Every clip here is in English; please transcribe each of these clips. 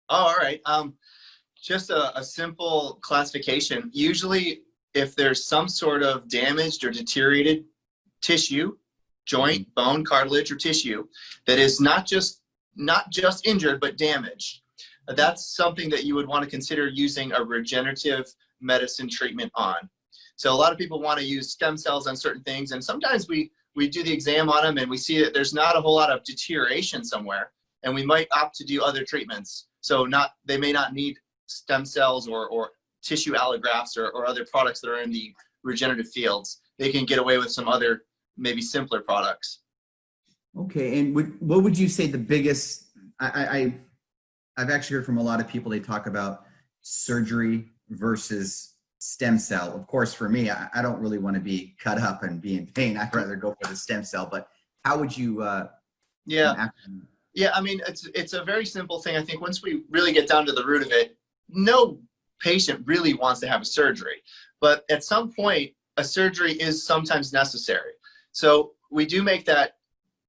Oh, all right. Just a simple classification. Usually, if there's some sort of damaged or deteriorated tissue, joint, bone, cartilage, or tissue that is not just injured but damaged, that's something that you would want to consider using a regenerative medicine treatment on. So a lot of people want to use stem cells on certain things, and sometimes we do the exam on them and we see that there's not a whole lot of deterioration somewhere, and we might opt to do other treatments. So they may not need stem cells or tissue allografts or other products that are in the regenerative fields. They can get away with some other maybe simpler products. Okay, and what would you say the biggest, I've actually heard from a lot of people, they talk about surgery versus stem cell. Of course, for me, I don't really want to be cut up and be in pain. I'd rather go for the stem cell, but how would you? Yeah, I mean, it's a very simple thing. I think once we really get down to the root of it, no patient really wants to have a surgery, but at some point, a surgery is sometimes necessary. So we do make that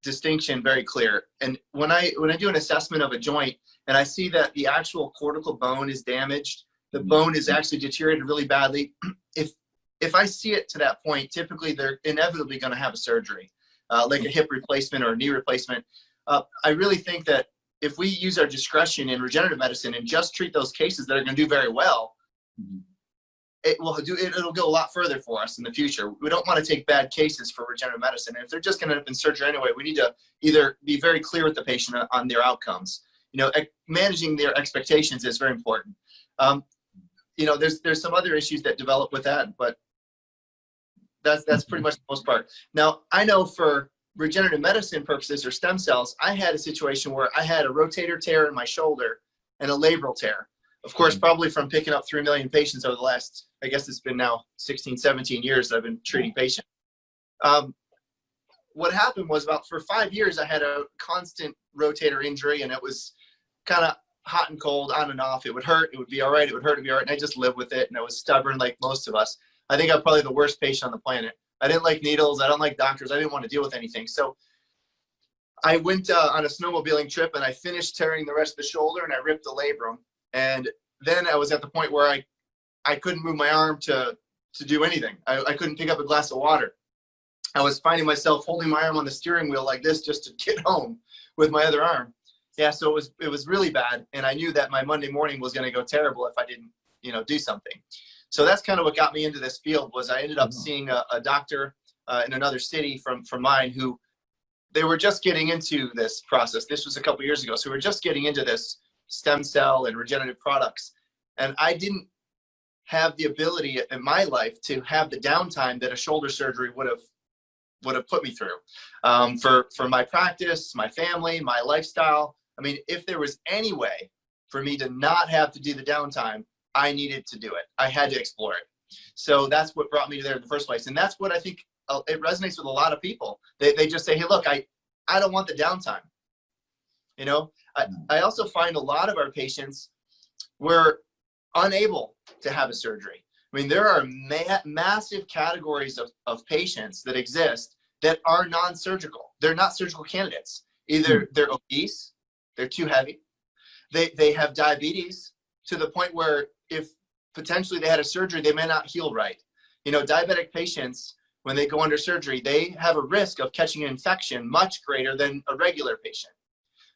distinction very clear. And when I do an assessment of a joint and I see that the actual cortical bone is damaged, the bone is actually deteriorated really badly, if I see it to that point, typically they're inevitably going to have a surgery, like a hip replacement or a knee replacement. I really think that if we use our discretion in regenerative medicine and just treat those cases that are going to do very well, it'll go a lot further for us in the future. We don't want to take bad cases for regenerative medicine. And if they're just going to end up in surgery anyway, we need to either be very clear with the patient on their outcomes. Managing their expectations is very important. There's some other issues that develop with that, but that's pretty much the most part. Now, I know for regenerative medicine purposes or stem cells, I had a situation where I had a rotator tear in my shoulder and a labral tear. Of course, probably from picking up 3 million patients over the last, I guess it's been now 16, 17 years that I've been treating patients. What happened was for 5 years, I had a constant rotator injury, and it was kind of hot and cold, on and off. It would hurt, it would be all right, it would hurt, it would be all right, and I just lived with it, and I was stubborn like most of us. I think I'm probably the worst patient on the planet. I didn't like needles, I don't like doctors, I didn't want to deal with anything. So I went on a snowmobiling trip, and I finished tearing the rest of the shoulder, and I ripped the labrum. And then I was at the point where I couldn't move my arm to do anything. I couldn't pick up a glass of water. I was finding myself holding my arm on the steering wheel like this just to get home with my other arm. Yeah, so it was really bad, and I knew that my Monday morning was going to go terrible if I didn't, do something. So that's kind of what got me into this field. Was I ended up seeing a doctor in another city from mine who they were just getting into this process. This was a couple years ago, so we're just getting into this stem cell and regenerative products, and I didn't have the ability in my life to have the downtime that a shoulder surgery would have put me through. For my practice, my family, my lifestyle. I mean, if there was any way for me to not have to do the downtime, I needed to do it. I had to explore it. So that's what brought me there in the first place. And that's what I think it resonates with a lot of people. They just say, hey, look, I don't want the downtime. I also find a lot of our patients were unable to have a surgery. I mean, there are massive categories of patients that exist that are non-surgical. They're not surgical candidates. Either they're obese, they're too heavy, they have diabetes to the point where if potentially they had a surgery, they may not heal right. Diabetic patients, when they go under surgery, they have a risk of catching an infection much greater than a regular patient.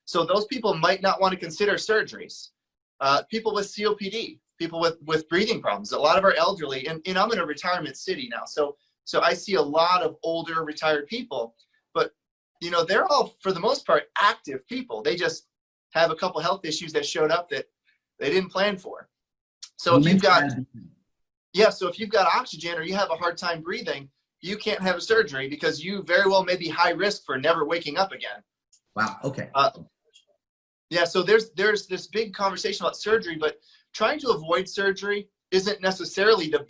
So those people might not want to consider surgeries. People with COPD, people with breathing problems, a lot of our elderly, and I'm in a retirement city now, so I see a lot of older retired people, but they're all, for the most part, active people. They just have a couple health issues that showed up that they didn't plan for. So if you've got oxygen or you have a hard time breathing, you can't have a surgery because you very well may be high risk for never waking up again. Wow. Okay. Yeah. So there's this big conversation about surgery, but trying to avoid surgery isn't necessarily the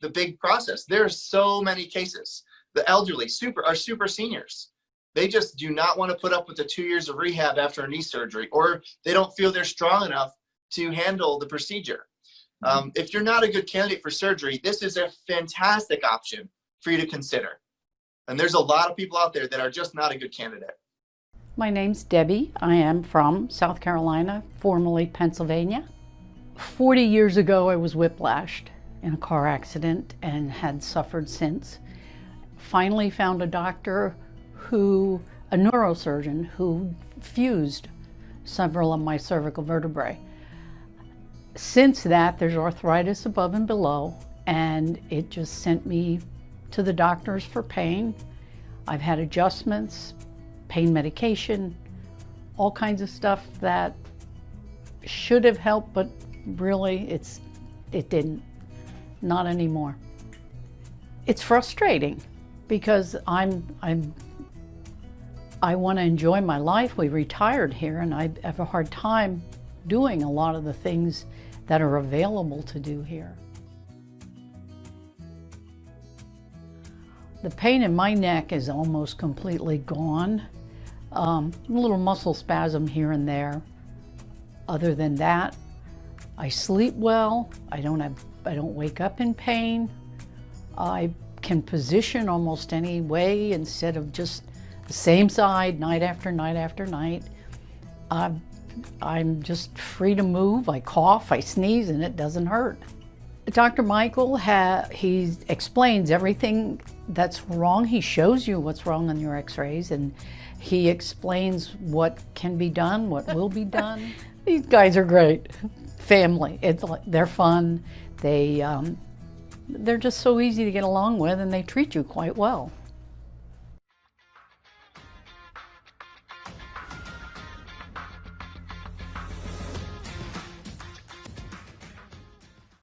big process. There are so many cases. The elderly are super seniors. They just do not want to put up with the 2 years of rehab after a knee surgery, or they don't feel they're strong enough to handle the procedure. If you're not a good candidate for surgery, this is a fantastic option for you to consider. And there's a lot of people out there that are just not a good candidate. My name's Debbie. I am from South Carolina, formerly Pennsylvania. 40 years ago, I was whiplashed in a car accident and had suffered since. Finally found a doctor a neurosurgeon who fused several of my cervical vertebrae. Since that, there's arthritis above and below, and it just sent me to the doctors for pain. I've had adjustments, pain medication, all kinds of stuff that should have helped, but really it didn't. Not anymore. It's frustrating because I want to enjoy my life. We retired here, and I have a hard time doing a lot of the things that are available to do here. The pain in my neck is almost completely gone. A little muscle spasm here and there. Other than that, I sleep well. I don't wake up in pain. I can position almost any way instead of just the same side night after night after night. I'm just free to move. I cough, I sneeze, and it doesn't hurt. Dr. Michael, he explains everything that's wrong. He shows you what's wrong on your x-rays, and he explains what can be done, what will be done. These guys are great. Family. They're fun. They're just so easy to get along with, and they treat you quite well.